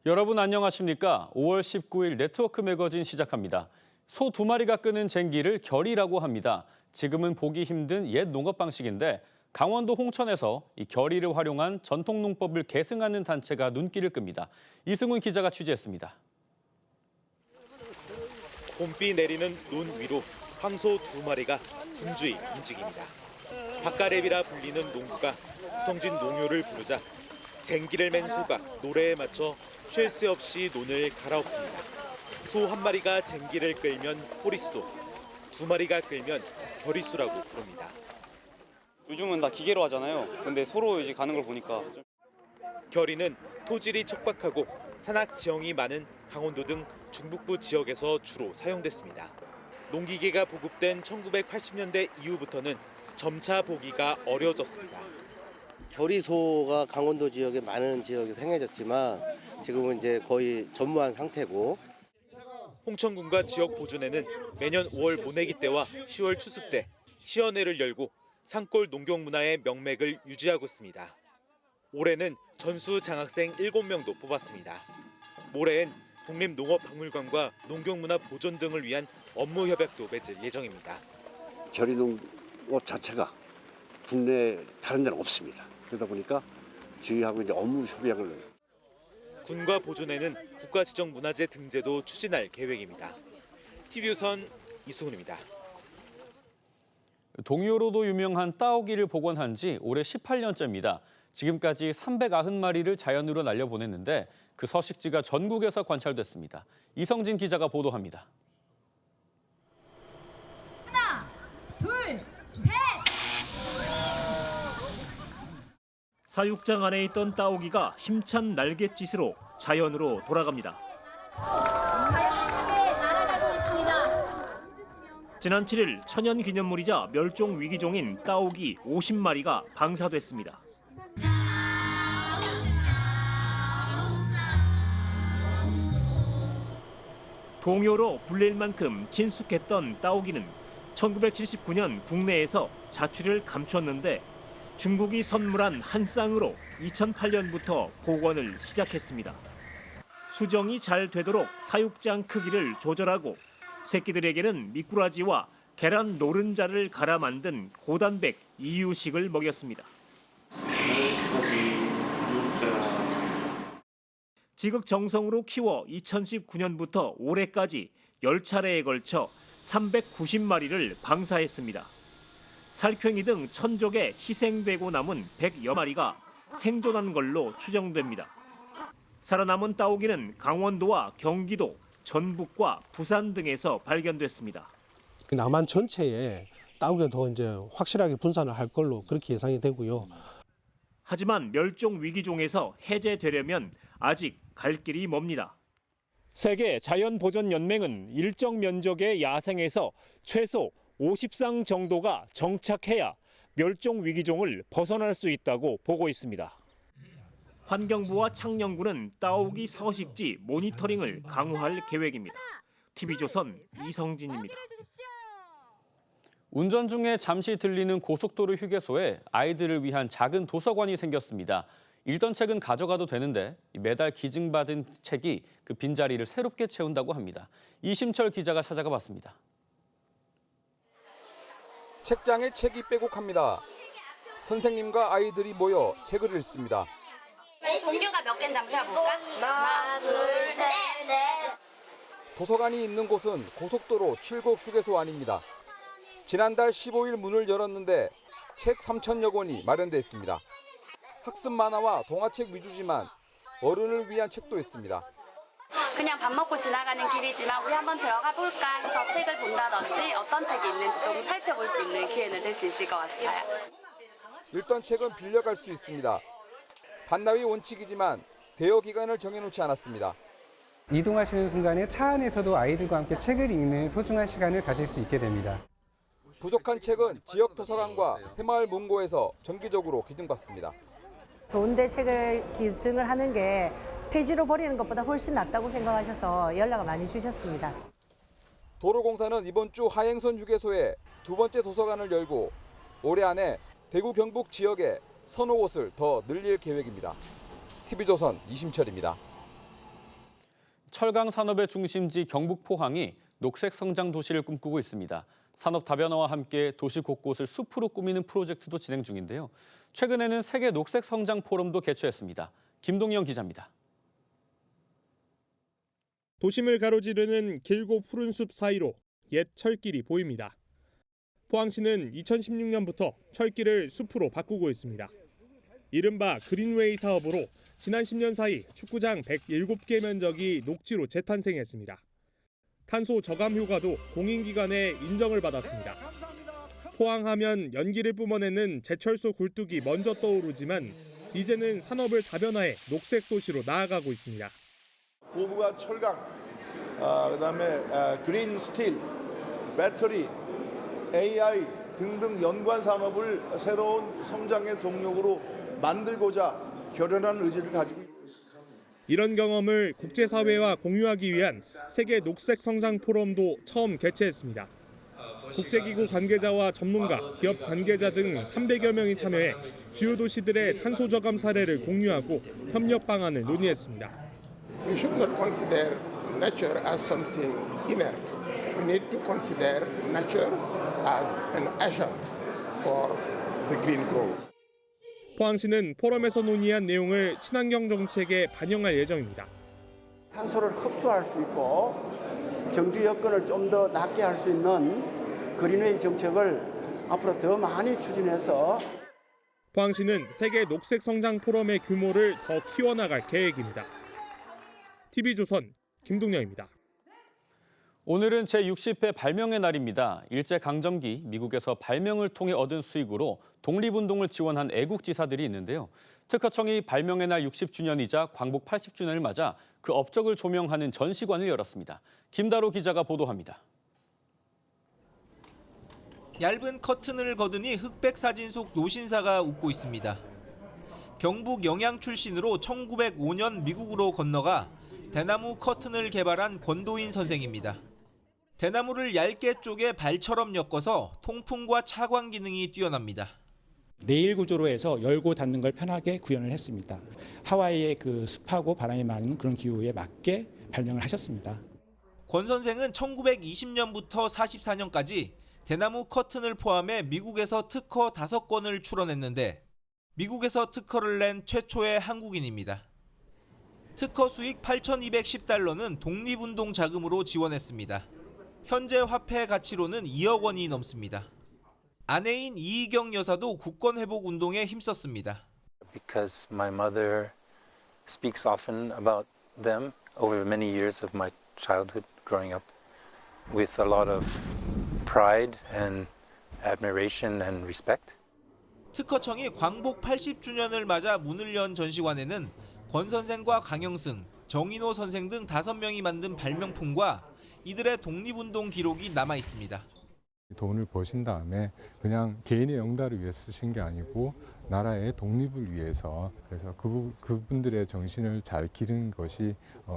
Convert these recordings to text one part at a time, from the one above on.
여러분 안녕하십니까? 5월 19일 네트워크 매거진 시작합니다. 소 2마리가 끄는 쟁기를 결이라고 합니다. 지금은 보기 힘든 옛 농업 방식인데 강원도 홍천에서 이 결이를 활용한 전통 농법을 계승하는 단체가 눈길을 끕니다. 이승훈 기자가 취재했습니다. 봄비 내리는 논 위로 황소 2마리가 분주히 움직입니다. 박가래비라 불리는 농부가 구성진 농요를 부르자 쟁기를 맨 소가 노래에 맞춰 쉴 새 없이 논을 갈아엎습니다. 소 1마리가 쟁기를 끌면 호리소, 2마리가 끌면 결이소라고 부릅니다. 요즘은 다 기계로 하잖아요. 근데 소로 이제 가는 걸 보니까 결이는 토질이 척박하고 산악 지형이 많은 강원도 등 중북부 지역에서 주로 사용됐습니다. 농기계가 보급된 1980년대 이후부터는 점차 보기가 어려워졌습니다. 결이소가 강원도 지역에 많은 지역에서 행해졌지만 지금은 이제 거의 전무한 상태고. 홍천군과 지역 보존회는 매년 5월 모내기 때와 10월 추수 때 시연회를 열고 산골 농경 문화의 명맥을 유지하고 있습니다. 올해는 전수 장학생 7명도 뽑았습니다. 모레엔 국립농업박물관과 농경문화 보존 등을 위한 업무 협약도 맺을 예정입니다. 결이농업 자체가 국내 다른 데는 없습니다. 그러다 보니까 저희하고 이제 업무 협약을. 군과 보존회는 국가지정문화재 등재도 추진할 계획입니다. TV조선 이승훈입니다. 동요로도 유명한 따오기를 복원한 지 올해 18년째입니다. 지금까지 390마리를 자연으로 날려보냈는데 그 서식지가 전국에서 관찰됐습니다. 이성진 기자가 보도합니다. 하나, 둘, 셋! 사육장 안에 있던 따오기가 힘찬 날갯짓으로 자연으로 돌아갑니다. 자연스럽게 날아가고 있습니다. 지난 7일 천연기념물이자 멸종위기종인 따오기 50마리가 방사됐습니다. 동요로 불릴 만큼 친숙했던 따오기는 1979년 국내에서 자취를 감췄는데 중국이 선물한 한 쌍으로 2008년부터 복원을 시작했습니다. 수정이 잘 되도록 사육장 크기를 조절하고 새끼들에게는 미꾸라지와 계란 노른자를 갈아 만든 고단백 이유식을 먹였습니다. 지극정성으로 키워 2019년부터 올해까지 10차례에 걸쳐 390마리를 방사했습니다. 살쾡이 등 천적에 희생되고 남은 100여 마리가 생존한 걸로 추정됩니다. 살아남은 따오기는 강원도와 경기도, 전북과 부산 등에서 발견됐습니다. 남한 전체에 따오기가 더 이제 확실하게 분산을 할 걸로 그렇게 예상이 되고요. 하지만 멸종 위기종에서 해제되려면 아직 갈 길이 멉니다. 세계 자연보전연맹은 일정 면적의 야생에서 최소 50쌍 정도가 정착해야 멸종 위기종을 벗어날 수 있다고 보고 있습니다. 환경부와 창녕군은 따오기 서식지 모니터링을 강화할 계획입니다. TV조선 이성진입니다. 운전 중에 잠시 들리는 고속도로 휴게소에 아이들을 위한 작은 도서관이 생겼습니다. 읽던 책은 가져가도 되는데 매달 기증받은 책이 그 빈자리를 새롭게 채운다고 합니다. 이심철 기자가 찾아가 봤습니다. 책장에 책이 빼곡합니다. 선생님과 아이들이 모여 책을 읽습니다. 종류가 몇 개인지 한번 세어볼까? 하나, 둘, 셋, 넷. 도서관이 있는 곳은 고속도로 7곡 휴게소 안입니다. 지난달 15일 문을 열었는데 책 3,000여 권이 마련돼 있습니다. 학습 만화와 동화책 위주지만 어른을 위한 책도 있습니다. 그냥 밥 먹고 지나가는 길이지만 우리 한번 들어가 볼까 해서 책을 본다든지 어떤 책이 있는지 조금 살펴볼 수 있는 기회는 될 수 있을 것 같아요. 읽던 책은 빌려갈 수 있습니다. 반나위 원칙이지만 대여 기간을 정해놓지 않았습니다. 이동하시는 순간에 차 안에서도 아이들과 함께 책을 읽는 소중한 시간을 가질 수 있게 됩니다. 부족한 책은 지역 도서관과 새마을 문고에서 정기적으로 기증받습니다. 좋은데 책을 기증을 하는 게 폐지로 버리는 것보다 훨씬 낫다고 생각하셔서 연락을 많이 주셨습니다. 도로공사는 이번 주 하행선 휴게소에 2번째 도서관을 열고 올해 안에 대구 경북 지역에 서너 곳을 더 늘릴 계획입니다. TV조선 이심철입니다. 철강 산업의 중심지 경북 포항이 녹색 성장 도시를 꿈꾸고 있습니다. 산업 다변화와 함께 도시 곳곳을 숲으로 꾸미는 프로젝트도 진행 중인데요. 최근에는 세계 녹색 성장 포럼도 개최했습니다. 김동영 기자입니다. 도심을 가로지르는 길고 푸른 숲 사이로 옛 철길이 보입니다. 포항시는 2016년부터 철길을 숲으로 바꾸고 있습니다. 이른바 그린웨이 사업으로 지난 10년 사이 축구장 107개 면적이 녹지로 재탄생했습니다. 탄소 저감 효과도 공인기관의 인정을 받았습니다. 포항하면 연기를 뿜어내는 제철소 굴뚝이 먼저 떠오르지만 이제는 산업을 다변화해 녹색 도시로 나아가고 있습니다. 고부가 철강, 그다음에 그린 스틸, 배터리, AI 등등 연관 산업을 새로운 성장의 동력으로 만들고자 결연한 의지를 가지고 있습니다. 이런 경험을 국제사회와 공유하기 위한 세계 녹색 성장 포럼도 처음 개최했습니다. 국제기구 관계자와 전문가, 기업 관계자 등 300여 명이 참여해 주요 도시들의 탄소 저감 사례를 공유하고 협력 방안을 논의했습니다. We should not consider nature as something inert. We need to consider nature as an agent for the green growth. 포항시는 포럼에서 논의한 내용을 친환경 정책에 반영할 예정입니다. 탄소를 흡수할 수 있고 전기 여건을 좀 더 낮게 할 수 있는 그린웨이 정책을 앞으로 더 많이 추진해서 포항시는 세계 녹색 성장 포럼의 규모를 더 키워나갈 계획입니다. TV조선 김동영입니다. 오늘은 제60회 발명의 날입니다. 일제강점기 미국에서 발명을 통해 얻은 수익으로 독립운동을 지원한 애국지사들이 있는데요. 특허청이 발명의 날 60주년이자 광복 80주년을 맞아 그 업적을 조명하는 전시관을 열었습니다. 김다로 기자가 보도합니다. 얇은 커튼을 거두니 흑백 사진 속 노신사가 웃고 있습니다. 경북 영양 출신으로 1905년 미국으로 건너가 대나무 커튼을 개발한 권도인 선생입니다. 대나무를 얇게 쪼개 발처럼 엮어서 통풍과 차광 기능이 뛰어납니다. 레일 구조로 해서 열고 닫는 걸 편하게 구현을 했습니다. 하와이의 그 습하고 바람이 많은 그런 기후에 맞게 발명을 하셨습니다. 권 선생은 1920년부터 44년까지 대나무 커튼을 포함해 미국에서 특허 5건을 출원했는데 미국에서 특허를 낸 최초의 한국인입니다. 특허 수익 8,210달러는 독립운동 자금으로 지원했습니다. 현재 화폐 가치로는 2억 원이 넘습니다. 아내인 이희경 여사도 국권 회복 운동에 힘썼습니다. Because my mother speaks often about them over many years of my childhood growing up with a lot of pride and admiration and respect. 특허청이 광복 80주년을 맞아 문을 연 전시관에는 권 선생과 강영승, 정인호 선생 등 5명이 만든 발명품과 이들의 독립운동 기록이 남아 있습니다. 돈을 버신 다음에 그냥 개인의 영달을 위해 쓰신 게 아니고 나라의 독립을 위해서 그래서 그분들의 정신을 잘 기르는 것이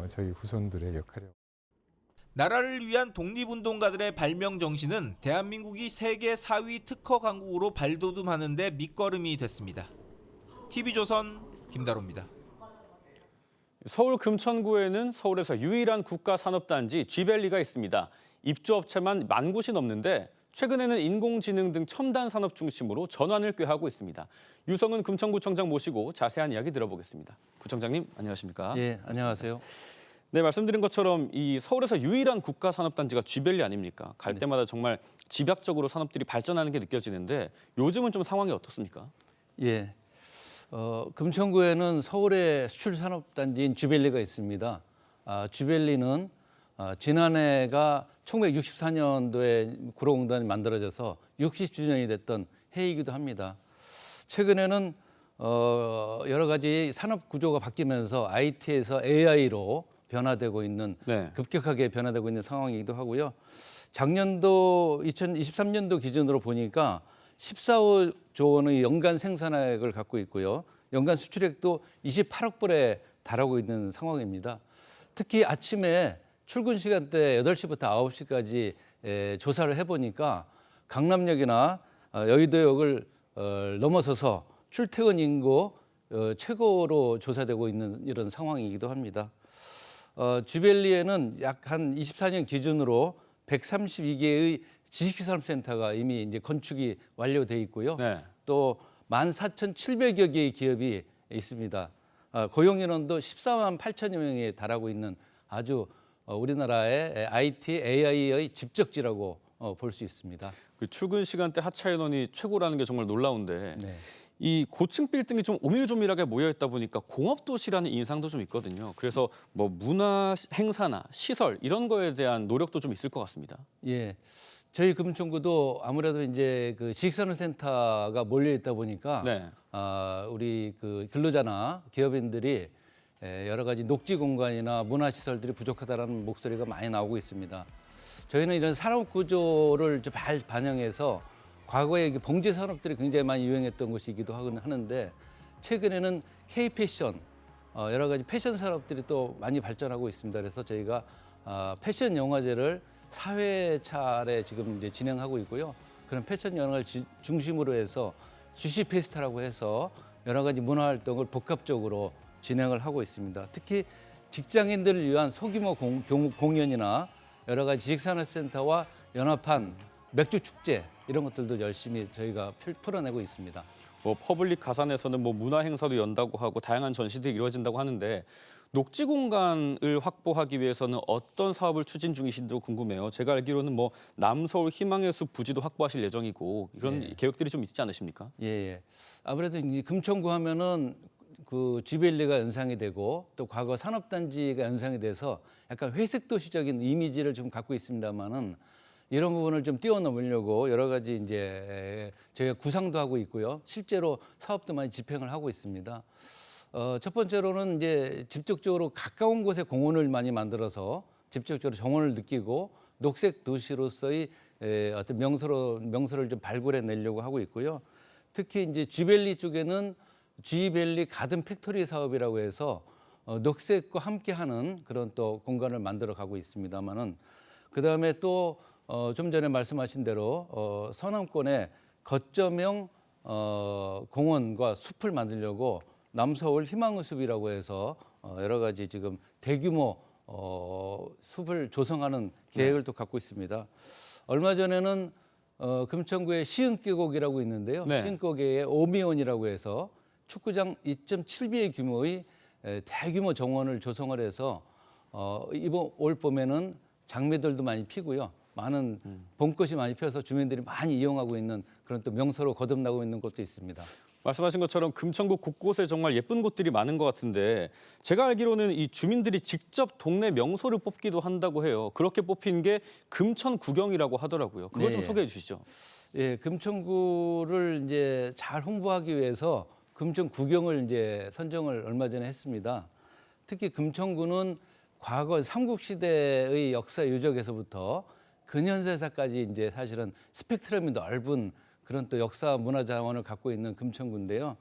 저희 후손들의 역할이에요. 나라를 위한 독립운동가들의 발명 정신은 대한민국이 세계 4위 특허 강국으로 발돋움하는 데 밑거름이 됐습니다. TV조선 김다로입니다. 서울 금천구에는 서울에서 유일한 국가산업단지 쥐밸리가 있습니다. 입주업체만 10,000곳이 넘는데 최근에는 인공지능 등 첨단 산업 중심으로 전환을 꾀하고 있습니다. 유성은 금천구청장 모시고 자세한 이야기 들어보겠습니다. 구청장님 안녕하십니까? 예, 안녕하세요. 네, 말씀드린 것처럼 이 서울에서 유일한 국가산업단지가 쥐밸리 아닙니까? 갈 때마다 정말 집약적으로 산업들이 발전하는 게 느껴지는데 요즘은 좀 상황이 어떻습니까? 예, 금천구에는 서울의 수출 산업단지인 쥐밸리가 있습니다. 쥐밸리는 지난해가 1964년도에 구로공단이 만들어져서 60주년이 됐던 해이기도 합니다. 최근에는 여러 가지 산업 구조가 바뀌면서 IT에서 AI로 변화되고 있는 급격하게 변화되고 있는 상황이기도 하고요. 작년도 2023년도 기준으로 보니까 14조 원의 연간 생산액을 갖고 있고요. 연간 수출액도 28억 불에 달하고 있는 상황입니다. 특히 아침에 출근 시간대 8시부터 9시까지 조사를 해보니까 강남역이나 여의도역을 넘어서서 출퇴근 인구 최고로 조사되고 있는 이런 상황이기도 합니다. 주벨리에는 약 한 24년 기준으로 132개의 지식산업센터가 이미 이제 건축이 완료돼 있고요. 네. 또 14,700여 개의 기업이 있습니다. 고용 인원도 14만 8천여 명에 달하고 있는 아주 우리나라의 IT, AI의 집적지라고 볼 수 있습니다. 그 출근 시간대 하차 인원이 최고라는 게 정말 놀라운데 네. 이 고층 빌딩이 좀 오밀조밀하게 모여 있다 보니까 공업 도시라는 인상도 좀 있거든요. 그래서 뭐 문화 행사나 시설 이런 거에 대한 노력도 좀 있을 것 같습니다. 예. 저희 금천구도 아무래도 이제 그 지식산업센터가 몰려 있다 보니까 네. 우리 그 근로자나 기업인들이 여러 가지 녹지 공간이나 문화 시설들이 부족하다라는 목소리가 많이 나오고 있습니다. 저희는 이런 산업 구조를 좀 반영해서 과거에 봉제 산업들이 굉장히 많이 유행했던 곳이기도 하는데 최근에는 K 패션 여러 가지 패션 산업들이 또 많이 발전하고 있습니다. 그래서 저희가 패션 영화제를 4회 차례 지금 이제 진행하고 있고요. 그런 패션 영화를 중심으로 해서 주시 페스타라고 해서 여러 가지 문화 활동을 복합적으로 진행을 하고 있습니다. 특히 직장인들을 위한 소규모 공연이나 여러 가지 지식산업센터와 연합한 맥주 축제 이런 것들도 열심히 저희가 풀어내고 있습니다. 뭐 퍼블릭 가산에서는 뭐 문화 행사도 연다고 하고 다양한 전시들이 이루어진다고 하는데 녹지 공간을 확보하기 위해서는 어떤 사업을 추진 중이신지도 궁금해요. 제가 알기로는 뭐 남서울 희망의 숲 부지도 확보하실 예정이고 이런 계획들이 좀 있지 않으십니까? 예. 아무래도 이제 금천구 하면은 그 쥐벨리가 연상이 되고 또 과거 산업단지가 연상이 돼서 약간 회색 도시적인 이미지를 좀 갖고 있습니다만은 이런 부분을 좀 뛰어넘으려고 여러 가지 이제 저희가 구상도 하고 있고요. 실제로 사업도 많이 집행을 하고 있습니다. 첫 번째로는 이제 직접적으로 가까운 곳에 공원을 많이 만들어서 직접적으로 정원을 느끼고 녹색 도시로서의 어떤 명소를 좀 발굴해 내려고 하고 있고요. 특히 이제 쥐벨리 쪽에는 쥐벨리 가든 팩토리 사업이라고 해서 녹색과 함께하는 그런 또 공간을 만들어 가고 있습니다만은 그 다음에 또 좀 전에 말씀하신 대로 서남권에 거점형 공원과 숲을 만들려고 남서울 희망의 숲이라고 해서 여러 가지 지금 대규모 숲을 조성하는 계획을 또 갖고 있습니다. 얼마 전에는 금천구에 시흥계곡이라고 있는데요. 네. 시흥계곡에 오미온이라고 해서 축구장 2.7배 규모의 대규모 정원을 조성을 해서 이번 올 봄에는 장미들도 많이 피고요. 많은 봄꽃이 많이 피어서 주민들이 많이 이용하고 있는 그런 또 명소로 거듭나고 있는 곳도 있습니다. 말씀하신 것처럼 금천구 곳곳에 정말 예쁜 곳들이 많은 것 같은데 제가 알기로는 이 주민들이 직접 동네 명소를 뽑기도 한다고 해요. 그렇게 뽑힌 게 금천구경이라고 하더라고요. 그걸 좀 소개해 주시죠. 예, 금천구를 이제 잘 홍보하기 위해서 금천구경을 이제 선정을 얼마 전에 했습니다. 특히 금천구는 과거 삼국시대의 역사 유적에서부터 근현대사까지 이제 사실은 스펙트럼이 넓은 그런 또 역사 문화 자원을 갖고 있는 금천구인데요.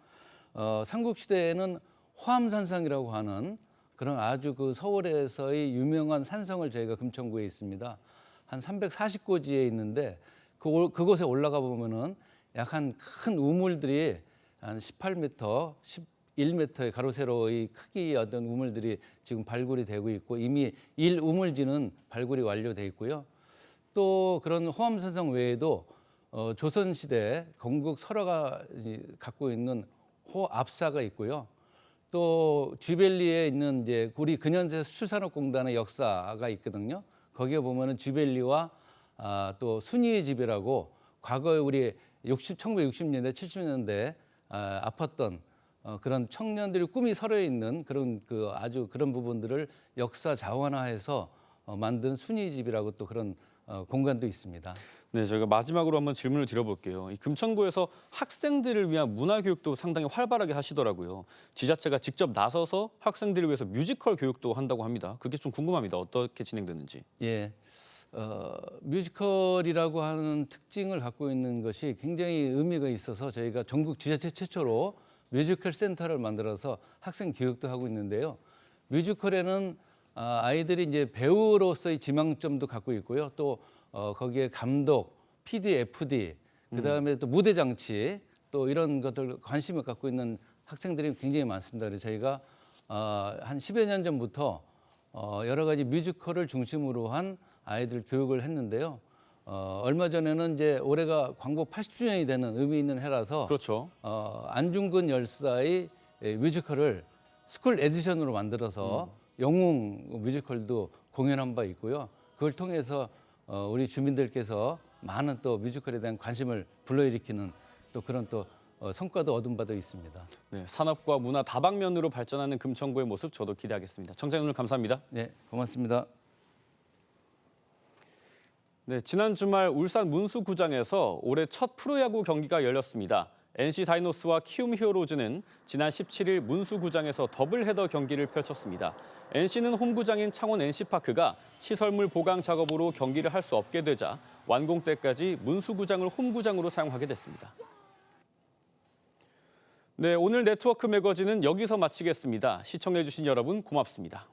삼국시대에는 호암산성이라고 하는 그런 아주 그 서울에서의 유명한 산성을 저희가 금천구에 있습니다. 한 340고지에 있는데 그곳에 올라가 보면은 약 한 큰 우물들이 한 18m, 11m의 가로 세로의 크기의 어떤 우물들이 지금 발굴이 되고 있고 이미 1우물지는 발굴이 완료돼 있고요. 또 그런 호암산성 외에도 조선시대 건국 설화가 갖고 있는 호압사가 있고요. 또 쥐벨리에 있는 이제 우리 근현대 수산업공단의 역사가 있거든요. 거기에 보면은 쥐벨리와 또 순이의 집이라고 과거에 우리 1960년대, 70년대 아팠던 그런 청년들이 꿈이 서려 있는 그런 그 아주 그런 부분들을 역사 자원화해서 만든 순이의 집이라고 또 그런 공간도 있습니다. 네, 저희가 마지막으로 한번 질문을 드려볼게요. 이 금천구에서 학생들을 위한 문화교육도 상당히 활발하게 하시더라고요. 지자체가 직접 나서서 학생들을 위해서 뮤지컬 교육도 한다고 합니다. 그게 좀 궁금합니다. 어떻게 진행되는지. 예, 뮤지컬이라고 하는 특징을 갖고 있는 것이 굉장히 의미가 있어서 저희가 전국 지자체 최초로 뮤지컬 센터를 만들어서 학생 교육도 하고 있는데요. 뮤지컬에는 아이들이 이제 배우로서의 지망점도 갖고 있고요. 또 거기에 감독, PD, FD, 그다음에 또 무대 장치, 또 이런 것들 관심을 갖고 있는 학생들이 굉장히 많습니다. 그래서 저희가 한 10여 년 전부터 여러 가지 뮤지컬을 중심으로 한 아이들 교육을 했는데요. 얼마 전에는 이제 올해가 광복 80주년이 되는 의미 있는 해라서 그렇죠. 안중근 열사의 뮤지컬을 스쿨 에디션으로 만들어서 영웅 뮤지컬도 공연한 바 있고요. 그걸 통해서 우리 주민들께서 많은 또 뮤지컬에 대한 관심을 불러일으키는 또 그런 또 성과도 얻은 바도 있습니다. 네, 산업과 문화 다방면으로 발전하는 금천구의 모습 저도 기대하겠습니다. 청장님 오늘 감사합니다. 네, 고맙습니다. 네, 지난 주말 울산 문수구장에서 올해 첫 프로야구 경기가 열렸습니다. NC 다이노스와 키움 히어로즈는 지난 17일 문수구장에서 더블헤더 경기를 펼쳤습니다. NC는 홈구장인 창원 NC파크가 시설물 보강 작업으로 경기를 할 수 없게 되자 완공 때까지 문수구장을 홈구장으로 사용하게 됐습니다. 네, 오늘 네트워크 매거진은 여기서 마치겠습니다. 시청해주신 여러분 고맙습니다.